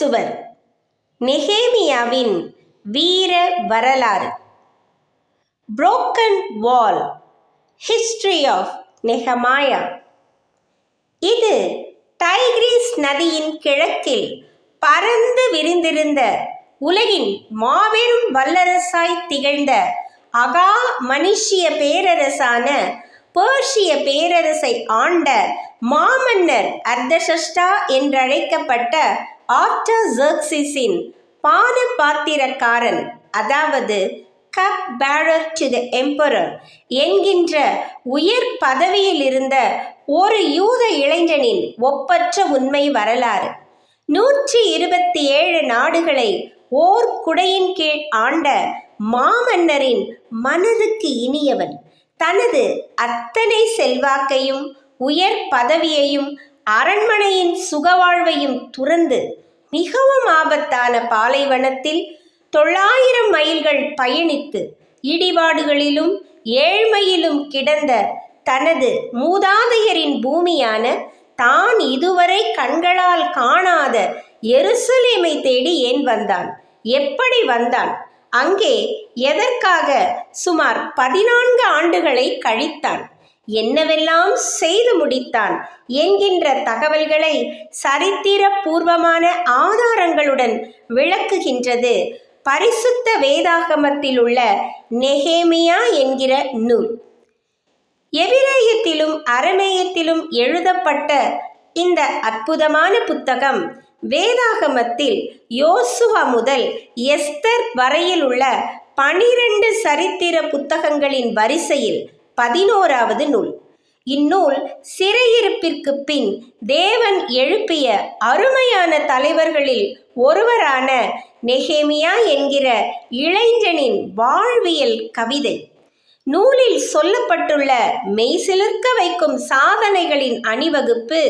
சுவர். நெகேமியாவின் வீர வரலாறு. புரோக்கன் வால், ஹிஸ்டரி ஆஃப் நெகமாயா. இது டைக்ரீஸ் நதியின் கிழக்கில் பரந்து விரிந்திருந்த உலகின் மாபெரும் வல்லரசாய் திகழ்ந்த அகா மனிஷிய பேரரசான பேர்ஷிய பேரரசை ஆண்ட மாமன்னர் அர்தஷஷ்டா என்றழைக்கப்பட்ட ஆர்டசர்க்சிஸின் பான பாத்திரக்காரன், அதாவது cup bearer to the emperor என்கின்ற உயர் பதவியில் இருந்த ஒரு யூத இளைஞனின் ஒப்பற்ற உண்மை வரலாறு. 127 நாடுகளை ஓர் குடையின் கீழ் ஆண்ட மாமன்னரின் மனதுக்கு இனியவன் தனது அத்தனை செல்வாக்கையும் உயர் பதவியையும் அரண்மனையின் சுகவாழ்வையும் துறந்து மிகவும் ஆபத்தான பாலைவனத்தில் 900 மைல்கள் பயணித்து இடிபாடுகளிலும் ஏழ்மையிலும் கிடந்த தனது மூதாதையரின் பூமியான தான் இதுவரை கண்களால் காணாத எருசலேமை தேடி ஏன் வந்தான்? எப்படி வந்தான்? அங்கே எதற்காக சுமார் 14 ஆண்டுகளை கழித்தான்? என்னவெல்லாம் செய்து முடித்தான் என்கின்ற தகவல்களை சரித்திர பூர்வமான ஆதாரங்களுடன் விளக்குகின்றது பரிசுத்த வேதாகமத்தில் உள்ள நெகேமியா என்கிற நூல். எபிரேயத்திலும் அரமேயத்திலும் எழுதப்பட்ட இந்த அற்புதமான புத்தகம் வேதாகமத்தில் யோசுவா முதல் எஸ்தர் வரையில் உள்ள 12 சரித்திர புத்தகங்களின் வரிசையில் 11வது நூல். இந்நூல் சிறையிருப்பிற்கு பின் தேவன் எழுப்பிய அருமையான தலைவர்களில் ஒருவரான நெகேமியா என்கிற இளைஞனின் வாழ்வியல் கவிதை. நூலில் சொல்லப்பட்டுள்ள மெய்சிலிர்க்க வைக்கும் சாதனைகளின் அணிவகுப்பு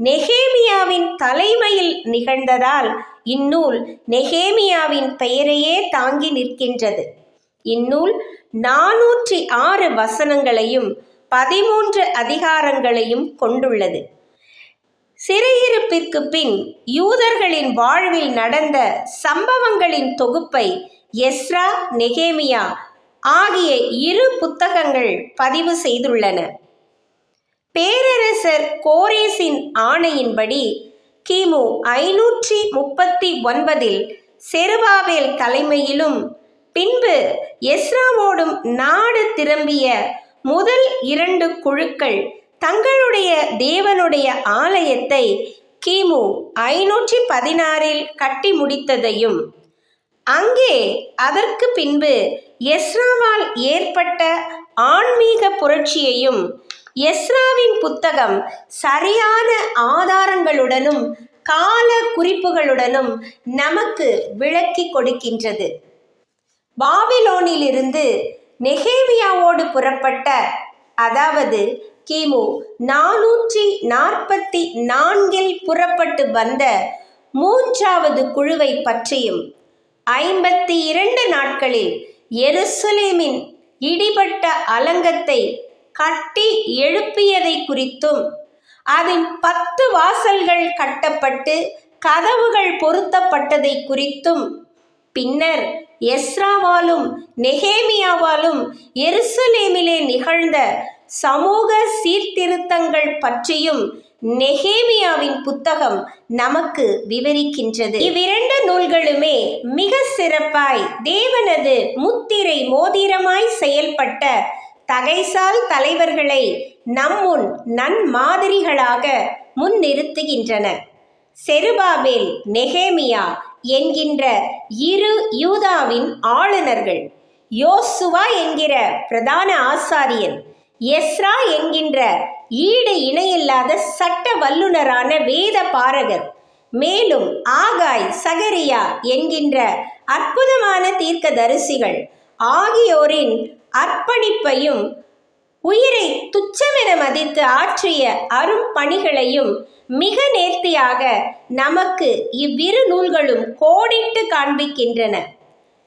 நெகேமியாவின் தலைமையில் நிகழ்ந்ததால் இந்நூல் நெகேமியாவின் பெயரையே தாங்கி நிற்கின்றது. இந்நூல் 406 வசனங்களையும் 13 அதிகாரங்களையும் கொண்டுள்ளது. சிறையிருப்பிற்கு பின் யூதர்களின் வாழ்வில் நடந்த சம்பவங்களின் தொகுப்பை எஸ்ரா, நெகேமியா ஆகிய 2 புத்தகங்கள் பதிவு செய்துள்ளன. பேரரசர் கோரேசின் ஆணையின்படி கிமு 539 செருபாபேல் தலைமையிலும் பின்பு எஸ்ராவோடும் நாடு திரும்பிய முதல் 2 குழுக்கள் தங்களுடைய தேவனுடைய ஆலயத்தை கிமு 516 கட்டி முடித்ததையும் அங்கே அதற்கு பின்பு எஸ்ராவால் ஏற்பட்ட ஆன்மீக புரட்சியையும் எஸ்ராவின் புத்தகம் சரியான ஆதாரங்களுடனும் கால குறிப்புகளுடனும் நமக்கு விளக்கி கொடுக்கின்றது. பாபிலோனிலிருந்து நெகேமியாவோடு புறப்பட்ட, அதாவது கிமு 444 புறப்பட்டு வந்த 3வது குழுவை பற்றியும் 52 நாட்களில் எருசலேமின் இடிபட்ட அலங்கத்தை கட்டி எழுப்பியதை குறித்தும் அதன் 10 வாசல்கள் கட்டப்பட்டு கதவுகள் பொருத்தப்பட்டதை குறித்தும் பின்னர் எஸ்ராவாலும் நெகேமியாவாலும் எருசலேமிலே நிகழ்ந்த சமூக சீர்திருத்தங்கள் பற்றியும் நெகேமியாவின் புத்தகம் நமக்கு விவரிக்கின்றது. இவ்விரண்டு நூல்களுமே மிக சிறப்பாய் தேவனது முத்திரை மோதிரமாய் செயல்பட்ட தகைசால் தலைவர்களை நம்முன் நன்மாதிரிகளாக முன்னிறுத்துகின்றன. செருபாபேல், நெகேமியா என்கின்ற 2 யூதாவின் ஆளுநர்கள், யோசுவா என்கிற பிரதான ஆசாரியன், எஸ்ரா என்கின்ற ஈடு இணையில்லாத சட்ட வல்லுனரான வேத பாரகர், மேலும் ஆகாய், சகரியா என்கின்ற அற்புதமான தீர்க்கதரிசிகள் ஆகியோரின் அர்ப்பணிப்பையும் உயிரை துச்சமென மதித்து ஆற்றிய அரும் பணிகளையும் மிக நேர்த்தியாக நமக்கு இவ்விரு நூல்களும் கோடிட்டு காண்பிக்கின்றன.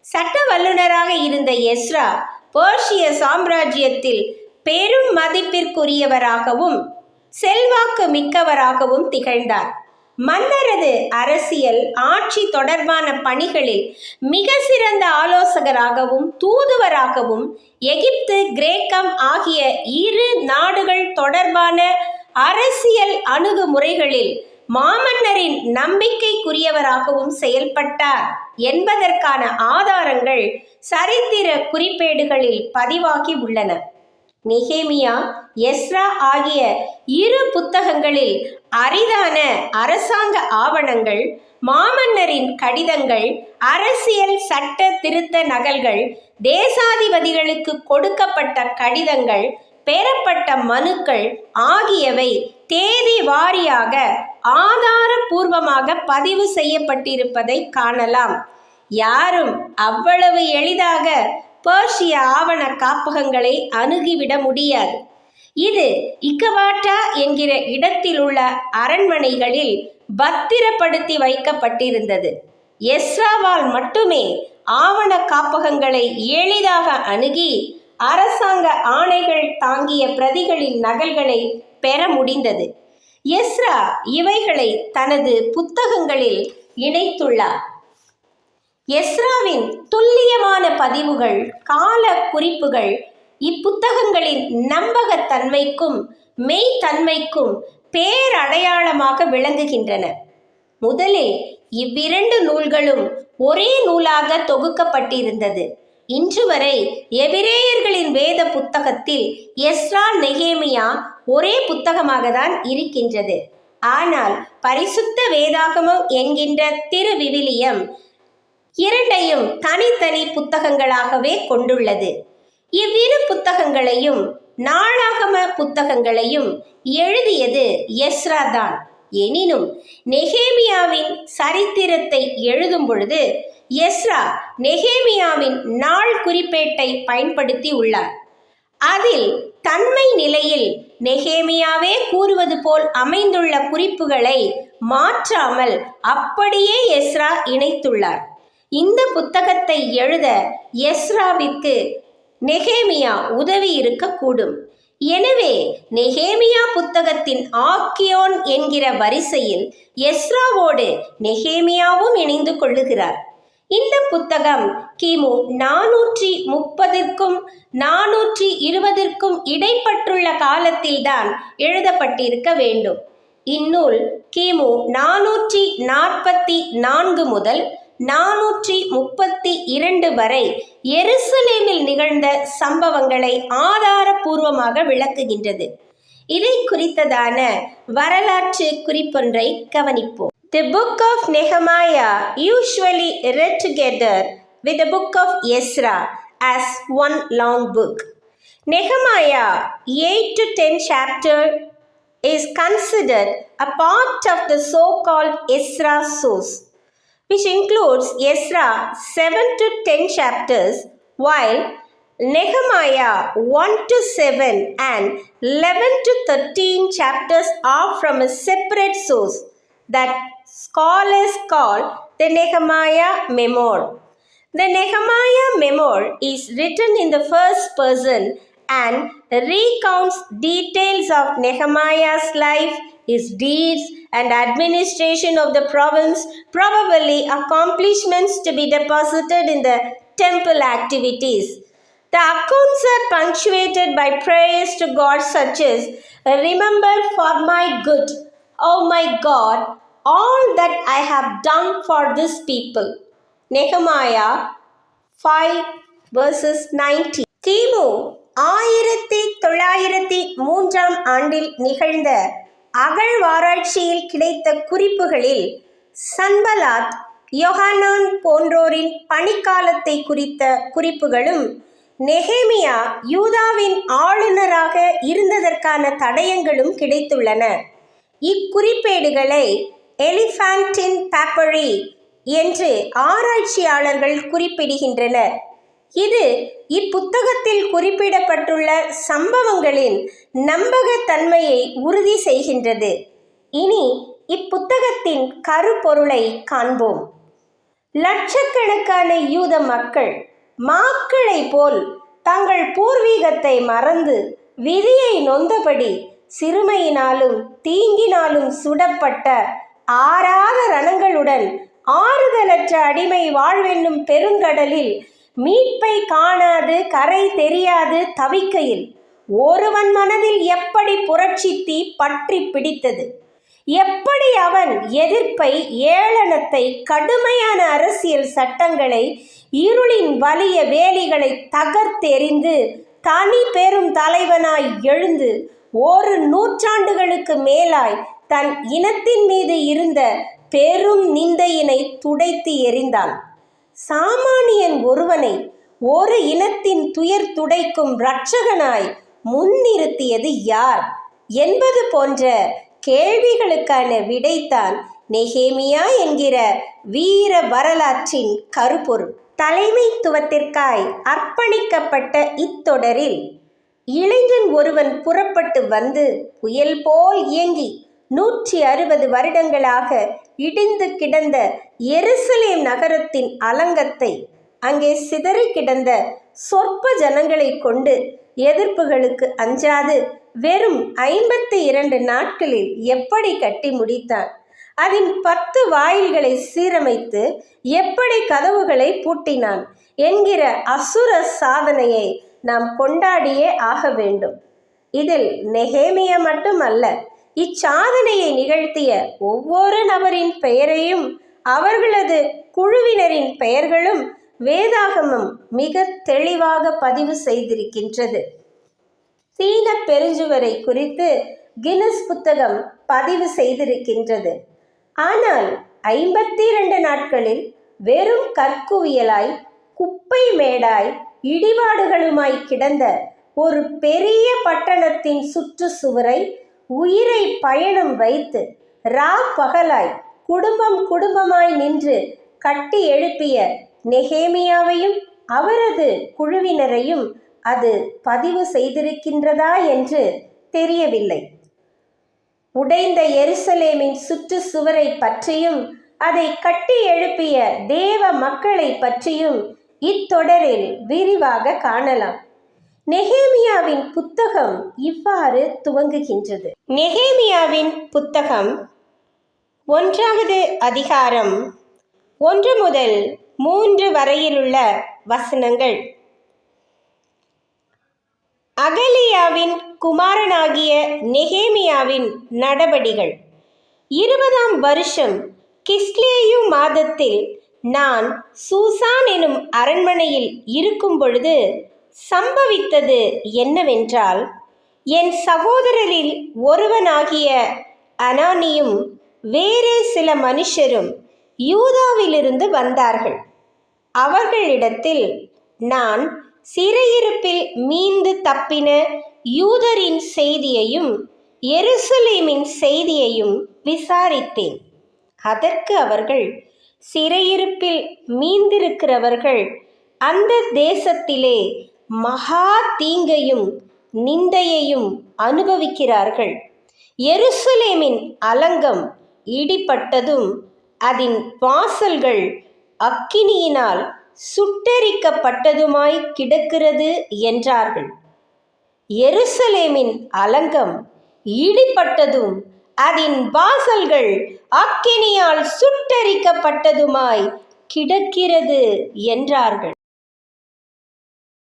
சட்ட வல்லுனராக இருந்த எஸ்ரா பேர்ஷிய சாம்ராஜ்யத்தில் பெரும் மதிப்பிற்குரியவராகவும் செல்வாக்கு மிக்கவராகவும் திகழ்ந்தார். மன்னரது அரசியல் ஆட்சி தொடர்பான பணிகளில் மிக சிறந்த ஆலோசகராகவும் தூதுவராகவும் எகிப்து கிரேக்கம் ஆகிய இரு நாடுகள் தொடர்பான அரசியல் அணுகுமுறைகளில் மாமன்னரின் நம்பிக்கைக்குரியவராகவும் செயல்பட்டார் என்பதற்கான ஆதாரங்கள் சரித்திர குறிப்பேடுகளில் பதிவாகி உள்ளன. நெகேமியா, எஸ்ரா ஆகிய இரு புத்தகங்களில் அரிதான அரசாங்க ஆவணங்கள், மாமன்னரின் கடிதங்கள், அரசியல் சட்ட திருத்த நகல்கள், தேசாதிபதிகளுக்கு கொடுக்கப்பட்ட கடிதங்கள், பெறப்பட்ட மனுக்கள் ஆகியவை தேதி வாரியாக ஆதாரபூர்வமாக பதிவு செய்யப்பட்டிருப்பதை காணலாம். யாரும் அவ்வளவு எளிதாக பெர்ஷிய ஆவண காப்பகங்களை அணுகிவிட முடியாது. இது இக்கவாட்டா என்கிற இடத்தில் உள்ள அரண்மனைகளில் பத்திரப்படுத்தி வைக்கப்பட்டிருந்தது. எஸ்ராவால் மட்டுமே ஆவண காப்பகங்களை எளிதாக அணுகி அரசாங்க ஆணைகள் தாங்கிய பிரதிகளின் நகல்களை பெற முடிந்தது. எஸ்ரா இவைகளை தனது புத்தகங்களில் இணைத்துள்ளார். எஸ்ராவின் துல்லியமான பதிவுகள், கால குறிப்புகள் இப்புத்தகங்களின் நம்பகத்தன்மைக்கும் மெய்த்தன்மைக்கும் பேரடையாளமாக விளங்குகின்றன. முதலில் இவ்விரண்டு நூல்களும் ஒரே நூலாக தொகுக்கப்பட்டிருந்தது. இன்று வரை எபிரேயர்களின் வேத புத்தகத்தில் எஸ்ரா நெகேமியா ஒரே புத்தகமாக தான் இருக்கின்றது. ஆனால் பரிசுத்த வேதாகமம் என்கின்ற திருவிவிலியம் இரண்டையும் தனித்தனி புத்தகங்களாகவே கொண்டுள்ளது. இவ்விரு புத்தகங்களையும் நாளாகம புத்தகங்களையும் எழுதியது எஸ்ரா தான். எனினும் நெகேமியாவின் சரித்திரத்தை எழுதும் பொழுது எஸ்ரா நெகேமியாவின் நாள் குறிப்பேட்டை பயன்படுத்தி உள்ளார். அதில் தன்மை நிலையில் நெகேமியாவே கூறுவது போல் அமைந்துள்ள குறிப்புகளை மாற்றாமல் அப்படியே எஸ்ரா இணைத்துள்ளார். இந்த புத்தகத்தை எழுத எஸ்ராவிற்கு நெகேமியா உதவி இருக்கக்கூடும். எனவே நெகேமியா புத்தகத்தின் ஆக்கியோன் என்கிற வரிசையில் எஸ்ராவோடு நெகேமியாவும் இணைந்து கொள்ளுகிறார். இந்த புத்தகம் கிமு 430க்கும் 420க்கும் இடைப்பட்டுள்ள காலத்தில்தான் எழுதப்பட்டிருக்க வேண்டும். இந்நூல் கிமு 444 முதல் 432 வரை எருசலேமில் நிகழ்ந்த சம்பவங்களை ஆதாரபூர்வமாக விளக்குகின்றது. இதை குறித்ததான வரலாற்று குறிப்பொன்றை கவனிப்போம். The book of Nehemiah usually read together with the book of Ezra as one long book. Nehemiah 8 to 10 chapter is considered a part of the so-called Ezra source, which includes Ezra 7 to 10 chapters, while Nehemiah 1 to 7 and 11 to 13 chapters are from a separate source that scholars call the Nehemiah Memoir. The Nehemiah Memoir is written in the first person and recounts details of Nehemiah's life, his deeds and administration of the province, probably accomplishments to be deposited in the temple activities. The accounts are punctuated by prayers to God such as, "Remember for my good, oh my God, all that I have done for this people." Nehemiah 5 verses 90. கிமு 1903 ஆண்டில் நிகழ்ந்த அகழ்வாராய்ச்சியில் கிடைத்த குறிப்புகளில் சன்பலாத், யோகானான் போன்றோரின் பணிக்காலத்தை குறித்த குறிப்புகளும் நெகேமியா யூதாவின் ஆளுநராக இருந்ததற்கான தடயங்களும் கிடைத்துள்ளன. இக்குறிப்பேடுகளை எலிஃபான்டின் பாப்பரி என்று ஆராய்ச்சியாளர்கள் குறிப்பிடுகின்றனர். இது இப்புத்தகத்தில் குறிப்பிடப்பட்டுள்ள சம்பவங்களின் நம்பகத்தன்மையை உறுதி செய்கின்றது. இனி இப்புத்தகத்தின் கருப்பொருளை காண்போம். லட்சக்கணக்கான யூத மக்கள் மாக்களை போல் தங்கள் பூர்வீகத்தை மறந்து விதியை நொந்தபடி சிறுமையினாலும் தீங்கினாலும் சுடப்பட்ட ஆறாத ரணங்களுடன் ஆறுதலற்ற அடிமை வாழ்வென்னும் பெருங்கடலில் மீட்பை காணாது கரை தெரியாது தவிக்கையில் ஒருவன் மனதில் எப்படி புரட்சி தீ பற்றி பிடித்தது, எப்படி அவன் எதிர்ப்பை, ஏளனத்தை, கடுமையான அரசியல் சட்டங்களை, இருளின் வலிய வேலிகளை தகர்த்தெறிந்து தனி பெரும் தலைவனாய் எழுந்து 1 நூற்றாண்டுகளுக்கு மேலாய் தன் இனத்தின் மீது இருந்த பெரும் நிந்தையினை துடைத்து எறிந்தான். சாமானியன் ஒருவனை ஒரு இனத்தின் துயர் துடைக்கும் இரட்சகனாய் முன்னிறுத்தியது யார் என்பது போன்ற கேள்விகளுக்கான விடைத்தான் நெகேமியா என்கிற வீர வரலாற்றின் கருப்பொருள். தலைமைத்துவத்திற்காய் அர்ப்பணிக்கப்பட்ட இத்தொடரில் இளைஞன் ஒருவன் புறப்பட்டு வந்து புயல் போல் இயங்கி 160 வருடங்களாக இடிந்து கிடந்த எருசலேம் நகரத்தின் அலங்கத்தை, அங்கே சிதறி கிடந்த சொற்ப ஜனங்களை கொண்டு எதிர்ப்புகளுக்கு அஞ்சாது வெறும் 52 நாட்களில் எப்படி கட்டி முடித்தான், அதன் 10 வாயில்களை சீரமைத்து எப்படி கதவுகளை பூட்டினான் என்கிற அசுர சாதனையை நாம் கொண்டாடியே ஆக வேண்டும். இதில் நெகேமியா மட்டுமல்ல, இச்சாதனையை நிகழ்த்திய ஒவ்வொரு நபரின் பெயரையும் அவர்களது குழுவினரின் பெயர்களும் வேதாகமம் மிக தெளிவாக பதிவு செய்திருக்கின்றது. சீன பெருஞ்சுவரை குறித்து கின்னஸ் புத்தகம் பதிவு செய்திருக்கின்றது. ஆனால் 52 நாட்களில் வெறும் கற்குவியலாய், குப்பை மேடாய், இடிபாடுகளுமாய் கிடந்த ஒரு பெரிய பட்டணத்தின் சுற்றுச்சுவரை உயிரை பயணம் வைத்து பகலாய் குடும்பம் குடும்பமாய் நின்று கட்டி எழுப்பிய நெகேமியாவையும் அவரது குழுவினரையும் அது பதிவு செய்திருக்கின்றதா என்று தெரியவில்லை. உடைந்த எருசலேமின் சுற்றுச்சுவரை பற்றியும் அதை கட்டி எழுப்பிய தேவ மக்களை பற்றியும் இத்தொடரில் விரிவாக காணலாம். நெகேமியாவின் புத்தகம் இவ்வாறு துவங்குகின்றது. நெகேமியாவின் புத்தகம் 1வது அதிகாரம் 1 முதல் 3 வரையிலுள்ள வசனங்கள். அகலியாவின் குமாரனாகிய நெகேமியாவின் நடபடிகள். 20ஆம் வருஷம் கிஸ்லேயு மாதத்தில் நான் சூசான் எனும் அரண்மனையில் இருக்கும் பொழுது சம்பவித்தது என்னவென்றால், என் சகோதரரில் ஒருவனாகிய அனானியும் வேறே சில மனுஷரும் யூதாவிலிருந்து வந்தார்கள். அவர்களிடத்தில் நான் சிறையிருப்பில் மீண்டு தப்பின யூதரின் செய்தியையும் எருசலேமின் செய்தியையும் விசாரித்தேன். அதற்கு அவர்கள், சிறையிருப்பில் மீந்திருக்கிறவர்கள் அந்த தேசத்திலே மகா தீங்கையும் நிந்தையையும் அனுபவிக்கிறார்கள். எருசலேமின் அலங்கம் இடிபட்டதும் அதன் வாசல்கள் அக்கினியினால் சுட்டெரிக்கப்பட்டதுமாய் கிடக்கிறது என்றார்கள். எருசலேமின் அலங்கம் இடிபட்டதும் அதன் வாசல்கள் அக்கினியால் சுட்டெரிக்கப்பட்டதுமாய் கிடக்கிறது என்றார்கள்.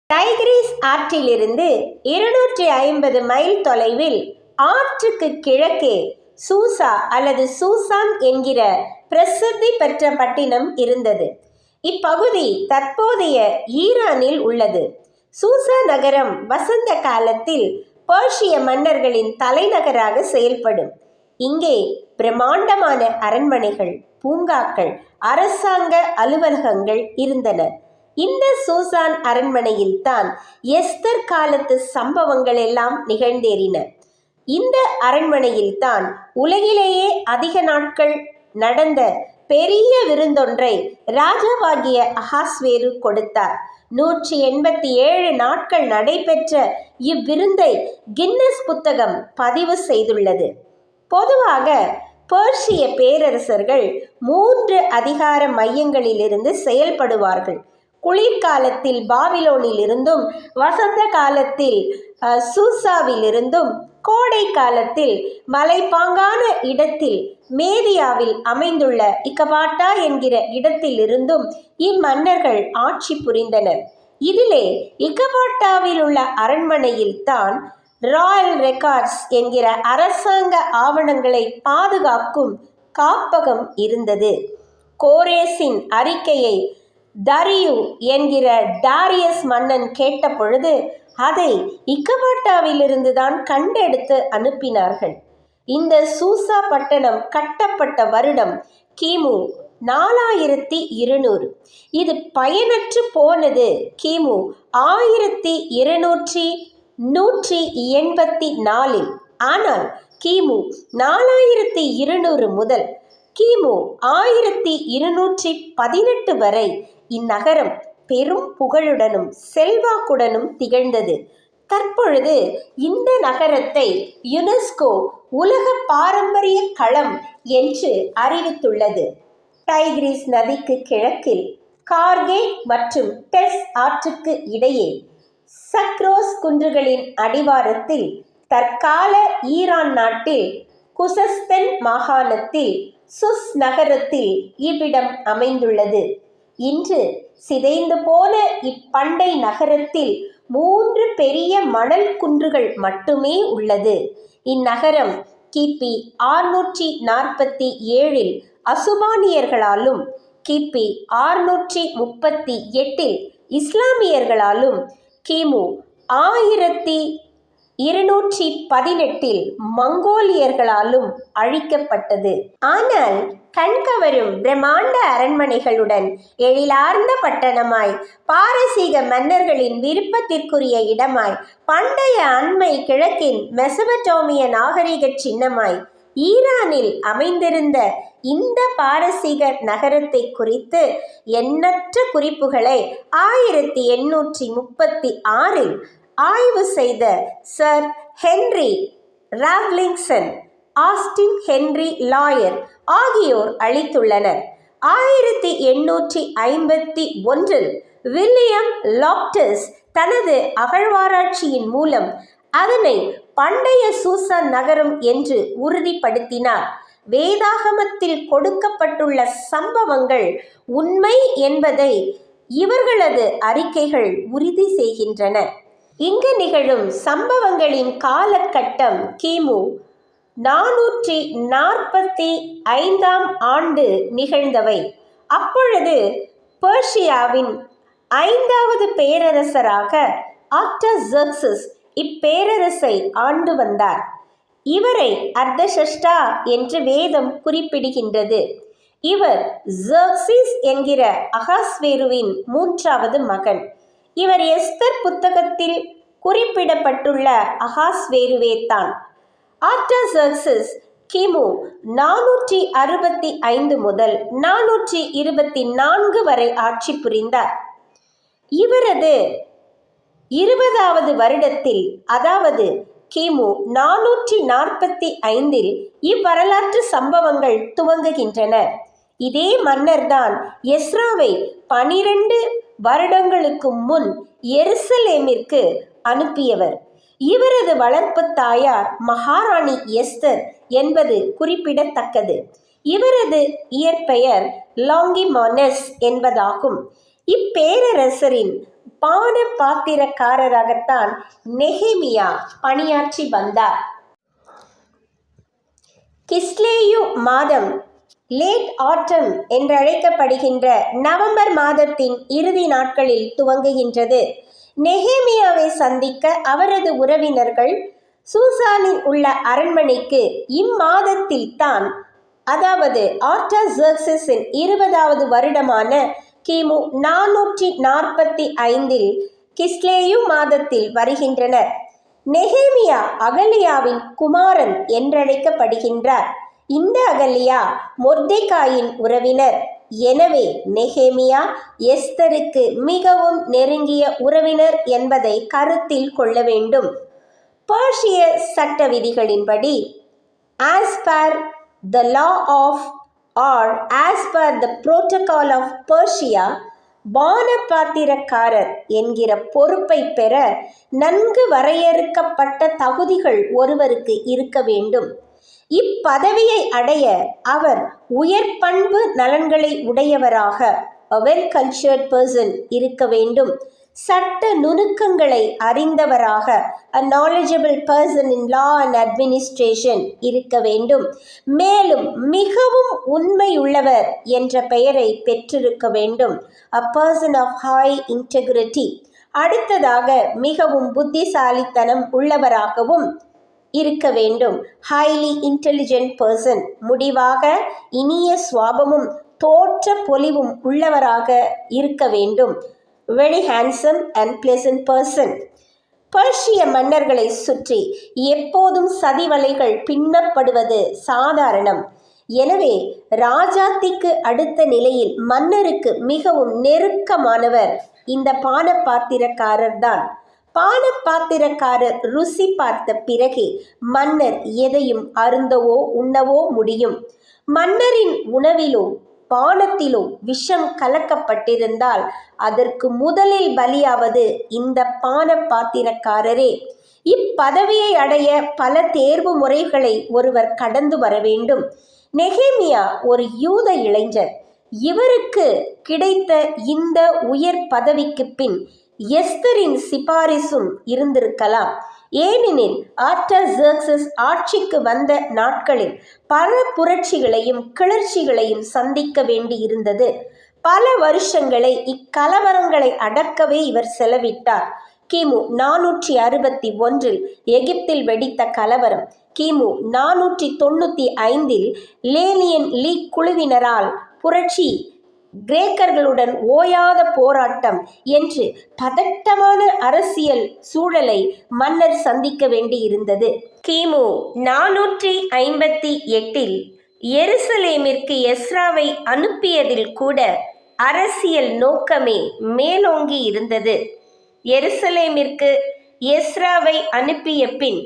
டைகிரிஸ் ஆற்றிலிருந்து 250 மைல் தொலைவில் ஆற்றுக்கு கிழக்கே சூசா அல்லது சூசான் என்கிற பிரசித்தி பெற்ற பட்டினம் இருந்தது. இப்பகுதி தற்போதைய ஈரானில் உள்ளது. சூசா நகரம் வசந்த காலத்தில் பெர்ஷிய மன்னர்களின் தலைநகராக செயல்படும். இங்கே பிரம்மாண்டமான அரண்மனைகள், பூங்காக்கள், அரசாங்க அலுவலகங்கள் இருந்தன. இந்த சூசான் அரண்மனையில் தான் எஸ்தர் காலத்து சம்பவங்கள் எல்லாம் நிகழ்ந்தேறின. இந்த அரண்மனையில் தான் உலகிலேயே அதிக நாட்கள் நடந்த பெரிய விருந்தொன்றை ராஜாவாகிய அகாஸ்வேரு கொடுத்தார். 187 நாட்கள் நடைபெற்ற இவ்விருந்தை கின்னஸ் புத்தகம் பதிவு செய்துள்ளது. பொதுவாக பெர்ஷிய பேரரசர்கள் 3 அதிகார மையங்களிலிருந்து செயல்படுவார்கள். குளிர்காலத்தில் பாபிலோனில் இருந்தும் வசந்த காலத்தில் சூசாவில் இருந்தும் கோடை காலத்தில் மலைப்பாங்கான இடத்தில் மேதியாவில் அமைந்துள்ள இக்கபாட்டா என்கிற இடத்தில் இருந்தும் இம்மன்னர்கள் ஆட்சி புரிந்தனர். இதிலே இக்கபாட்டாவில் உள்ள அரண்மனையில் தான் ராயல் ரெக்கார்ட்ஸ் என்கிற அரசாங்க ஆவணங்களை பாதுகாக்கும் காப்பகம் இருந்தது. கோரேசின் அறிக்கையை தரியு என்கிற டாரியஸ் மன்னன் கேட்ட பொழுது அதை இக்கபாட்டாவிலிருந்து தான் கண்டெடுத்து அனுப்பினார்கள். இந்த சூசா பட்டணம் கட்டப்பட்ட வருடம் கிமு 4200. இது பயனற்று போனது கிமு 1284. ஆனால் கிமு 4200 முதல் கிமு 1218 வரை இந்நகரம் பெரும் புகழுடனும் செல்வாக்குடனும் திகழ்ந்தது. தற்பொழுது இந்த நகரத்தை யுனெஸ்கோ உலக பாரம்பரிய களம் என்று அறிவித்துள்ளது. டைகிரிஸ் நதிக்கு கிழக்கில் கார்கே மற்றும் டெஸ் ஆற்றுக்கு இடையே சக்ரோஸ் குன்றுகளின் அடிவாரத்தில் தற்கால ஈரான் நாட்டில் குசஸ்தன் மாகாணத்தில் சுஸ் நகரத்தில் இவ்விடம் அமைந்துள்ளது. இன்று சிதைந்து போன இப்பண்டை நகரத்தில் 3 பெரிய மணல் குன்றுகள் மட்டுமே உள்ளது. இந்நகரம் கிபி 647 அசுபானியர்களாலும் கிபி 638 இஸ்லாமியர்களாலும் கிமு 1218 மங்கோலியர்களாலும் அழிக்கப்பட்டது. ஆனால் கண்கவரும் பிரம்மாண்ட அரண்மனைகளுடன் எழிலார்ந்த பட்டணமாய், பாரசீக மன்னர்களின் விருப்பத்திற்குரிய இடமாய், பண்டைய அண்மை கிழக்கின் மெசபடோமிய நாகரிக சின்னமாய் ஈரானில் அமைந்திருந்த இந்த பாரசீக நகரத்தை குறித்து எண்ணற்ற குறிப்புகளை 1836 ஆய்வு செய்த sir Henry Rawlinson, Austen Henry Layard ஆகியோர் அளித்துள்ளனர். 1851 வில்லியம் லாப்டஸ் தனது அகழ்வாராய்ச்சியின் மூலம் அதனை பண்டைய சூசான் நகரம் என்று உறுதிப்படுத்தினார். வேதாகமத்தில் கொடுக்கப்பட்டுள்ள சம்பவங்கள் உண்மை என்பதை இவர்களது அறிக்கைகள் உறுதி செய்கின்றன. இங்கு நிகழும் சம்பவங்களின் காலகட்டம் கிமு 445 ஆண்டு நிகழ்ந்தவை. அப்பொழுது பெர்ஷியாவின் 5வது பேரரசராக ஆர்டசெர்க்ஸஸ் இப்பேரரசை ஆண்டு வந்தார். இவரை அர்தஷஷ்டா என்று வேதம் குறிப்பிடுகின்றது. இவர் ஜெர்க்சிஸ் என்கிற அகாஸ்வேருவின் 3வது மகன். இவர் எஸ்தர் புத்தகத்தில் குறிப்பிடப்பட்டுள்ள அகாஸ்வேருவே தான். ஆர்டசெர்க்ஸஸ் கிமு 465 முதல் 424 வரை ஆட்சி புரிந்தார். இவரது 20வது வருடத்தில், அதாவது கிமு 445 இவ்வரலாற்று சம்பவங்கள் துவங்குகின்றன. இதே மன்னர்தான் எஸ்ராவை 12 வருடங்களுக்கு முன் எருசலேமிற்கு அனுப்பியவர். இவரது வளர்ப்பு தாயார் மகாராணி எஸ்தர் என்பது குறிப்பிடத்தக்கது. இவரது இயற்பெயர் லாங்கிமானஸ் என்பதாகும். இப்பேரரசரின் பான பாத்திரக்காரராகத்தான் நெகேமியா பணியாற்றி வந்தார். கிஸ்லேயு மாதம் லேட் ஆட்டம் என்றழைக்கப்படுகின்ற நவம்பர் மாதத்தின் இறுதி நாட்களில் துவங்குகின்றது. நெகேமியாவை சந்திக்க அவரது உறவினர்கள் சூசானில் உள்ள அரண்மனைக்கு இம்மாதத்தில் தான், அதாவது ஆர்டசெர்க்ஸஸின் 20வது வருடமான கிமு 445 கிஸ்லேயு மாதத்தில் வருகின்றனர். நெகேமியா அகலியாவின் குமாரன் என்றழைக்கப்படுகின்றார். இந்த அகலியா மொர்தெகாயின் உறவினர். எனவே நெகேமியா எஸ்தருக்கு மிகவும் நெருங்கிய உறவினர் என்பதை கருத்தில் கொள்ள வேண்டும். பெர்ஷிய சட்ட விதிகளின்படி as per the law of or as per the protocol of Persia, பானபாத்திரக்காரர் என்கிற பொறுப்பை பெற நன்கு வரையறுக்கப்பட்ட தகுதிகள் ஒருவருக்கு இருக்க வேண்டும். இப்பதவியை அடைய அவர் உயர் பண்பு நலன்களை உடையவராக a well cultured person இருக்க வேண்டும். சட்ட நுணுக்கங்களை அறிந்தவராக a knowledgeable person in law and administration இருக்க வேண்டும். மேலும் மிகவும் உண்மையுள்ளவர் என்ற பெயரை பெற்றிருக்க வேண்டும். a person of high integrity. அடுத்ததாக மிகவும் புத்திசாலித்தனம் உள்ளவராகவும் இருக்க வேண்டும். highly intelligent person. முடிவாக இனிய சுவாபமும் தோற்ற பொலிவும் உள்ளவராக இருக்க வேண்டும். very handsome and pleasant person. பர்ஷிய மன்னர்களை சுற்றி எப்போதும் சதிவலைகள் பின்னப்படுவது சாதாரணம். எனவே ராஜாத்திக்கு அடுத்த நிலையில் மன்னருக்கு மிகவும் நெருக்கமானவர் இந்த பானபாத்திரக்காரர் தான். பானபாத்திரக்காரர் ருசி பார்த்த பிறகே மன்னர் எதையும் அருந்தவோ உண்ணவோ முடியும். மன்னரின் உணவிலோ பானத்திலோ விஷம் கலக்கப்பட்டிருந்தால் அதற்கு முதலில் பலியாவது இந்த பானபாத்திரக்காரரே. இப்பதவியை அடைய பல தேர்வு முறைகளை ஒருவர் கடந்து வர வேண்டும். நெகேமியா ஒரு யூத இளைஞர். இவருக்கு கிடைத்த இந்த உயர் பதவிக்கு பின் எஸ்தரின் சிபாரிசும் இருந்திருக்கலாம். ஏனெனில் ஆர்டசர்க்சஸ் ஆட்சிக்கு வந்த நாட்களில் பல புரட்சிகளையும் கிளர்ச்சிகளையும் சந்திக்க வேண்டி இருந்தது. பல வருஷங்களை இக்கலவரங்களை அடக்கவே இவர் செலவிட்டார். கிமு 461 எகிப்தில் வெடித்த கலவரம், கிமு 495 லேனியன் லீக் குழுவினரால் புரட்சி, கிரேக்கர்களுடன் ஓயாத போராட்டம் என்று பதட்டமான அரசியல் சூழலை மன்னர் சந்திக்க வேண்டியிருந்தது. கிமு 458 எருசலேமிற்கு எஸ்ராவை அனுப்பியதில் கூட அரசியல் நோக்கமே மேலோங்கி இருந்தது. எருசலேமிற்கு எஸ்ராவை அனுப்பிய பின்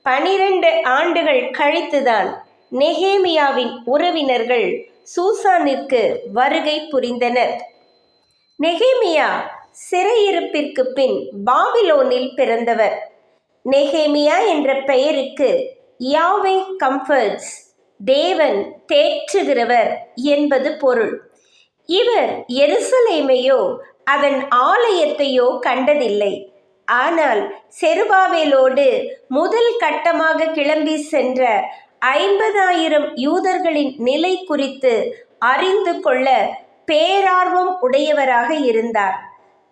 12 ஆண்டுகள் கழித்துதான் நெகேமியாவின் உறவினர்கள் சூசானிற்கு வருகை புரிந்தனர். நெகேமியா சிறையிருப்பிற்கு பின் பாபிலோனில் பிறந்தவர். நெகேமியா என்ற பெயருக்கு யாவே கம்ஃபர்ட்ஸ், தேவன் தேற்றுகிறவர் என்பது பொருள். இவர் எருசலேமையோ அதன் ஆலயத்தையோ கண்டதில்லை. ஆனால் செருபாபேலோடு முதல் கட்டமாக கிளம்பி சென்ற 50,000 யூதர்களின் நிலை குறித்து அறிந்து கொள்ள பேரார்வம் உடையவராக இருந்தார்.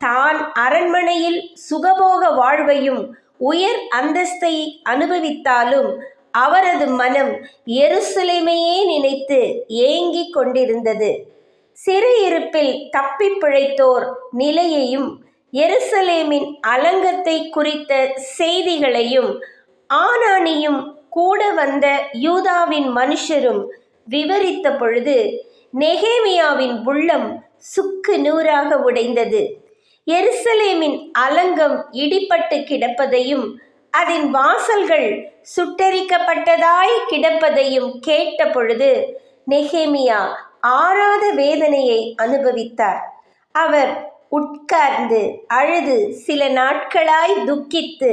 தான் அரண்மனையில் சுகபோக வாழ்வையும் உயர் அந்தஸ்தை அனுபவித்தாலும் அவரது மனம் எருசலேமையே நினைத்து ஏங்கிக் கொண்டிருந்தது. சிறையிருப்பில் தப்பி பிழைத்தோர் நிலையையும் எருசலேமின் அலங்கத்தை குறித்த செய்திகளையும் ஆனானியும் கூட வந்த யூதாவின் மனுஷரும் விவரித்த பொழுது நெகேமியாவின் உள்ளம் சுக்கு நூறாக உடைந்தது. எருசலேமின் அலங்கம் இடிபட்டு கிடப்பதையும் அதன் வாசல்கள் சுட்டெரிக்கப்பட்டதாய் கிடப்பதையும் கேட்ட பொழுது நெகேமியா ஆறாத வேதனையை அனுபவித்தார். அவர் உட்கார்ந்து அழுது சில நாட்களாய் துக்கித்து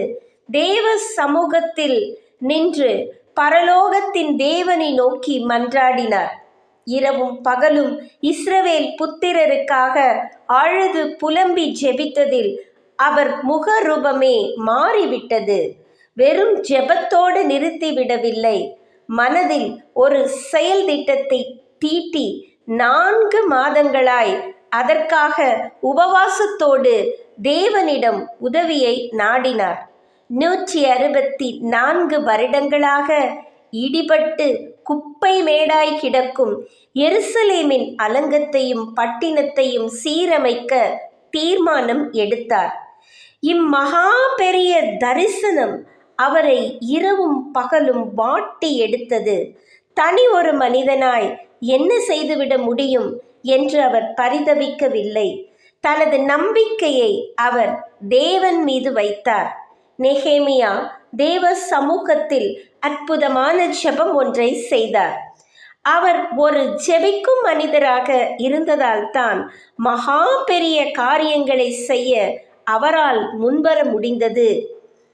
தேவ சமூகத்தில் நின்று பரலோகத்தின் தேவனை நோக்கி மன்றாடினார். இரவும் பகலும் இஸ்ரவேல் புத்திரருக்காக அழுது புலம்பி ஜெபித்ததில் அவர் முகரூபமே மாறிவிட்டது. வெறும் ஜெபத்தோடு நிறுத்திவிடவில்லை. மனதில் ஒரு செயல் திட்டத்தை தீட்டி 4 மாதங்களாய் அதற்காக உபவாசத்தோடு தேவனிடம் உதவியை நாடினார். 164 வருடங்களாக இடிபட்டு குப்பை மேடாய் கிடக்கும் எருசலேமின் அலங்கத்தையும் பட்டினத்தையும் சீரமைக்க தீர்மானம் எடுத்தார். இம்மகா பெரிய தரிசனம் அவரை இரவும் பகலும் வாட்டி எடுத்தது. தனி ஒரு மனிதனாய் என்ன செய்துவிட முடியும் என்று அவர் பரிதவிக்கவில்லை. தனது நம்பிக்கையை அவர் தேவன் மீது வைத்தார். நெகேமியா தேவ சமூகத்தில் அற்புதமான ஜெபம் ஒன்றை செய்தார். அவர் ஒரு ஜெபிக்கும் மனிதராக இருந்ததால் தான் மகா பெரிய காரியங்களை செய்ய அவரால் முன்வர முடிந்தது.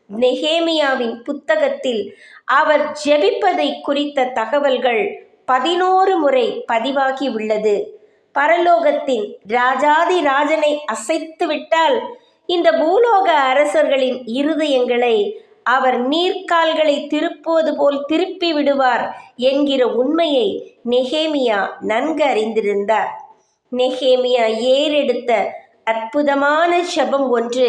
நெகேமியாவின் புத்தகத்தில் அவர் ஜெபிப்பதை குறித்த தகவல்கள் 11 முறை பதிவாகி உள்ளது. பரலோகத்தின் ராஜாதி ராஜனை அசைத்து விட்டால் இந்த பூலோக அரசர்களின் இருதயங்களை அவர் நீர்க்கால்களை திருப்புவது போல் திருப்பி விடுவார் என்கிற உண்மையை நெகேமியா நன்கு அறிந்திருந்தார். நெகேமியா ஏறெடுத்த அற்புதமான ஜெபம் ஒன்று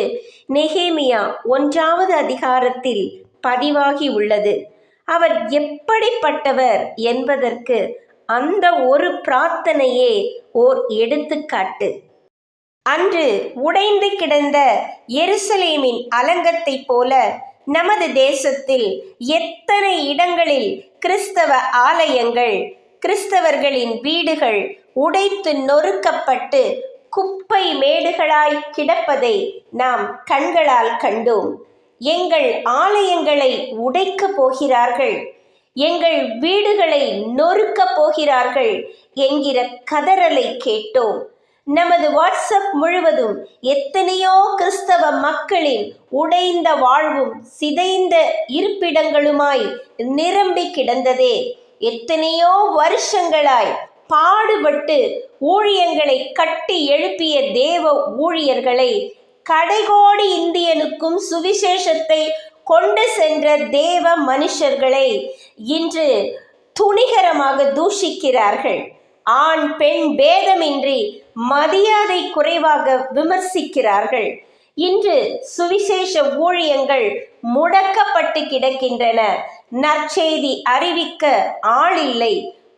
நெகேமியா 1வது அதிகாரத்தில் பதிவாகி உள்ளது. அவர் எப்படிப்பட்டவர் என்பதற்கு அந்த ஒரு பிரார்த்தனையே ஓர் எடுத்துக்காட்டு. அன்று உடைந்து கிடந்த எருசலேமின் அலங்கத்தைப் போல நமது தேசத்தில் எத்தனை இடங்களில் கிறிஸ்தவ ஆலயங்கள், கிறிஸ்தவர்களின் வீடுகள் உடைத்து நொறுக்கப்பட்டு குப்பை மேடுகளாய் கிடப்பதை நாம் கண்களால் கண்டோம். எங்கள் ஆலயங்களை உடைக்கப் போகிறார்கள், எங்கள் வீடுகளை நொறுக்கப் போகிறார்கள் என்கிற கதறலை கேட்டோம். நமது வாட்ஸ்அப் முழுவதும் எத்தனையோ கிறிஸ்தவ மக்களின் உடைந்த வாழ்வும் சிதைந்த இருப்பிடங்களுமாய் நிரம்பி கிடந்ததே. எத்தனையோ வருஷங்களாய் பாடுபட்டு ஊழியங்களை கட்டி எழுப்பிய தேவ ஊழியர்களை, கடைகோடி இந்தியனுக்கும் சுவிசேஷத்தை கொண்டு சென்ற தேவ மனுஷர்களை இன்று துணிகரமாக தூஷிக்கிறார்கள். ஆண் பெண் பேதமின்றி மரியாதை குறைவாக விமர்சிக்கிறார்கள். இன்று சுவிசேஷ ஊழியங்கள் முடக்கப்பட்டு கிடக்கின்றன. நற்செய்தி அறிவிக்க ஆளில்லை.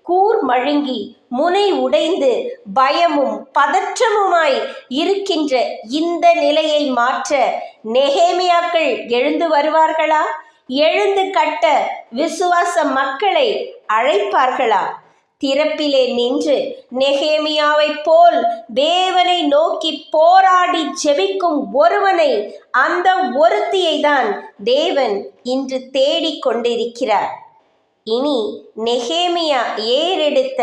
கூர் மழுங்கி முனை உடைந்து பயமும் பதற்றமுமாய் இருக்கின்ற இந்த நிலையை மாற்ற நெகேமியாக்கள் எழுந்து வருவார்களா? எழுந்து கட்ட விசுவாச மக்களை அழைப்பார்களா? திறப்பிலே நின்று நெகேமியாவைப் போல் தேவனை நோக்கி போராடி ஜெபிக்கும் ஒருவனை, அந்த ஒருத்தியை தான் தேவன் இன்று தேடிக் கொண்டிருக்கிறார். இனி நெகேமியா ஏறெடுத்த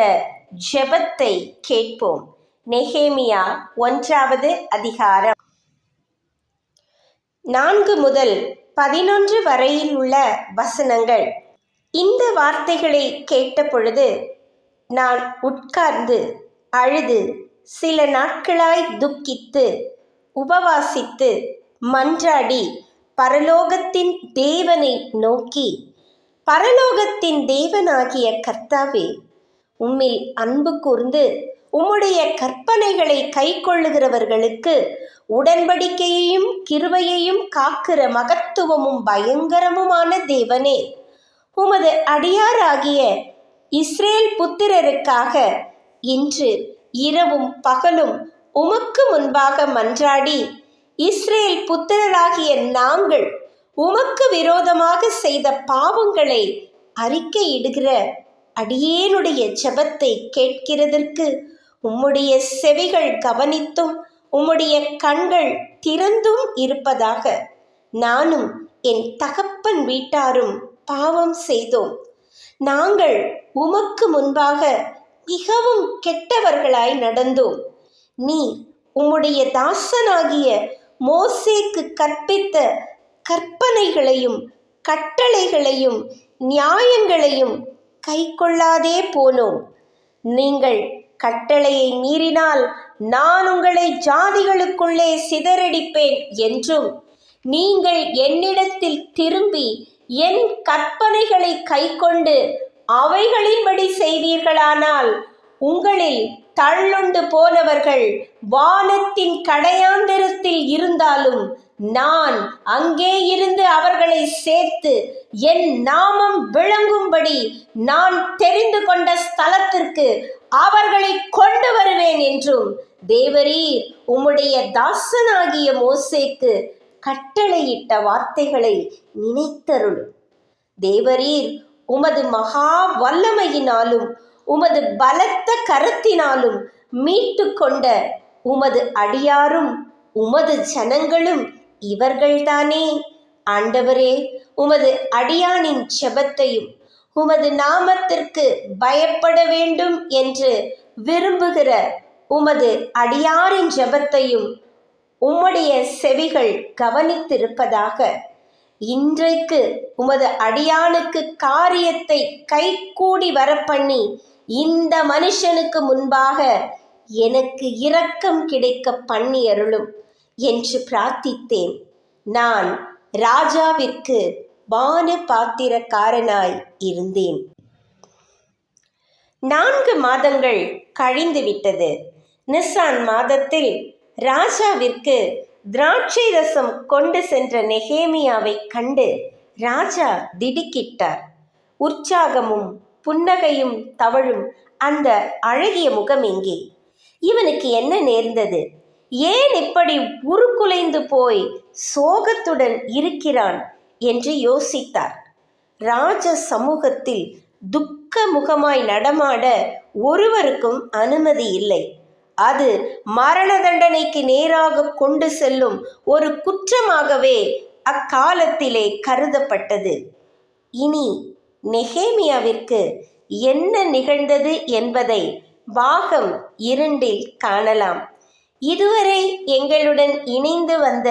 ஜெபத்தை கேட்போம். நெகேமியா 1வது அதிகாரம் 4 முதல் 11 வரையில் உள்ள வசனங்கள். இந்த வார்த்தைகளை கேட்ட பொழுது நான் உட்கார்ந்து அழுது சில நாட்களாய் துக்கித்து உபவாசித்து மன்றாடி பரலோகத்தின் தேவனை நோக்கி, பரலோகத்தின் தேவனாகிய கர்த்தாவே, உம்மில் அன்பு கூர்ந்து உம்முடைய கற்பனைகளை கைக்கொள்ளுகிறவர்களுக்கு உடன்படிக்கையையும் கிருபையையும் காக்கிற மகத்துவமும் பயங்கரமுமான தேவனே, உமது அடியாராகிய இஸ்ரேல் புத்திரருக்காக இன்று இரவும் பகலும் உமக்கு முன்பாக மன்றாடி, இஸ்ரேல் புத்திரராகிய நாங்கள் உமக்கு விரோதமாக செய்த பாவங்களை அறிக்கையிடுகிற அடியேனுடைய ஜெபத்தை கேட்கிறதற்கு உம்முடைய செவிகள் கவனித்தும் உம்முடைய கண்கள் திறந்தும் இருப்பதாக. நானும் என் தகப்பன் வீட்டாரும் பாவம் செய்தோம். நாங்கள் உமக்கு முன்பாக மிகவும் கெட்டவர்களாய் நடந்தோம். நீ உம்முடைய தாசனாகிய மோசேக்கு கற்பித்த கற்பனைகளையும் கட்டளைகளையும் நியாயங்களையும் கைக்கொள்ளாதே போனோம். நீங்கள் கட்டளையை மீறினால் நான் உங்களை ஜாதிகளுக்குள்ளே சிதறடிப்பேன் என்றும், நீங்கள் என்னிடத்தில் திரும்பி என் கற்பனைகளை கைக்கொண்டு அவைகளின்படி செய்வீர்களானால் உங்களில் தள்ளுண்டு போனவர்கள் வானத்தின் கடையாந்தரத்தில் இருந்தாலும் நான் அங்கே இருந்து அவர்களை சேர்த்து என் நாமம் விளங்கும்படி நான் தெரிந்து கொண்ட ஸ்தலத்திற்கு அவர்களை கொண்டு வருவேன் என்றும் தேவரீர் உம்முடைய தாசனாகிய மோசேக்கு கட்டளையிட்ட வார்த்தைகளை நினைத்தருளும். தேவரீர் உமது மகா வல்லமையினாலும் உமது பலத்த கரத்தினாலும் மீட்டு கொண்ட உமது அடியாரும் உமது ஜனங்களும் இவர்கள்தானே. ஆண்டவரே, உமது அடியானின் ஜெபத்தையும் உமது நாமத்திற்கு பயப்பட வேண்டும் என்று விரும்புகிற உமது அடியாரின் ஜெபத்தையும் உம்முடைய செவிகள் கவனித்திருப்பதாக. இன்றைக்கு உமது அடியானுக்கு காரியத்தை கைகூடி வரப்பண்ணி இந்த மனுஷனுக்கு முன்பாக எனக்கு இரக்கம் கிடைக்க பண்ணி அருளும் என்று பிரார்த்தித்தேன். நான் ராஜாவிற்கு பான பாத்திரக்காரனாய் இருந்தேன். 4 மாதங்கள் கழிந்து விட்டது. நிசான் மாதத்தில் ராஜாவிற்கு திராட்சை ரசம் கொண்டு சென்ற நெகேமியாவை கண்டு ராஜா திடுக்கிட்டார். உற்சாகமும் புன்னகையும் தவழும் அந்த அழகிய முகம் எங்கே? இவனுக்கு என்ன நேர்ந்தது? ஏன் இப்படி உருக்குலைந்து போய் சோகத்துடன் இருக்கிறான் என்று யோசித்தார். ராஜ சமூகத்தில் துக்க முகமாய் நடமாட ஒருவருக்கும் அனுமதி இல்லை. அது மரண தண்டனைக்கு நேராக கொண்டு செல்லும் ஒரு குற்றமாகவே அக்காலத்திலே கருதப்பட்டது. இனி நெகேமியாவிற்கு என்ன நிகழ்ந்தது என்பதை பாகம் 2 காணலாம். இதுவரை எங்களுடன் இணைந்து வந்த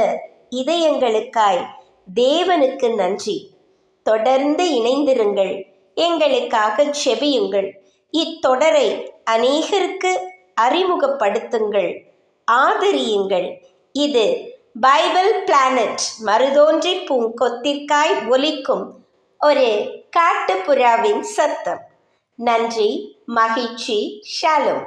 இதயங்களுக்காய் தேவனுக்கு நன்றி. தொடர்ந்து இணைந்திருங்கள், எங்களுக்காக செபியுங்கள். இத்தொடரை அநேகருக்கு அறிமுகப்படுத்துங்கள், ஆதரியுங்கள். இது பைபிள் பிளானட் மருதோன்றி பூங்கொத்திற்காய் ஒலிக்கும் ஒரு காட்டுப்புறாவின் சத்தம். நன்றி, மகிழ்ச்சி, ஷாሎም.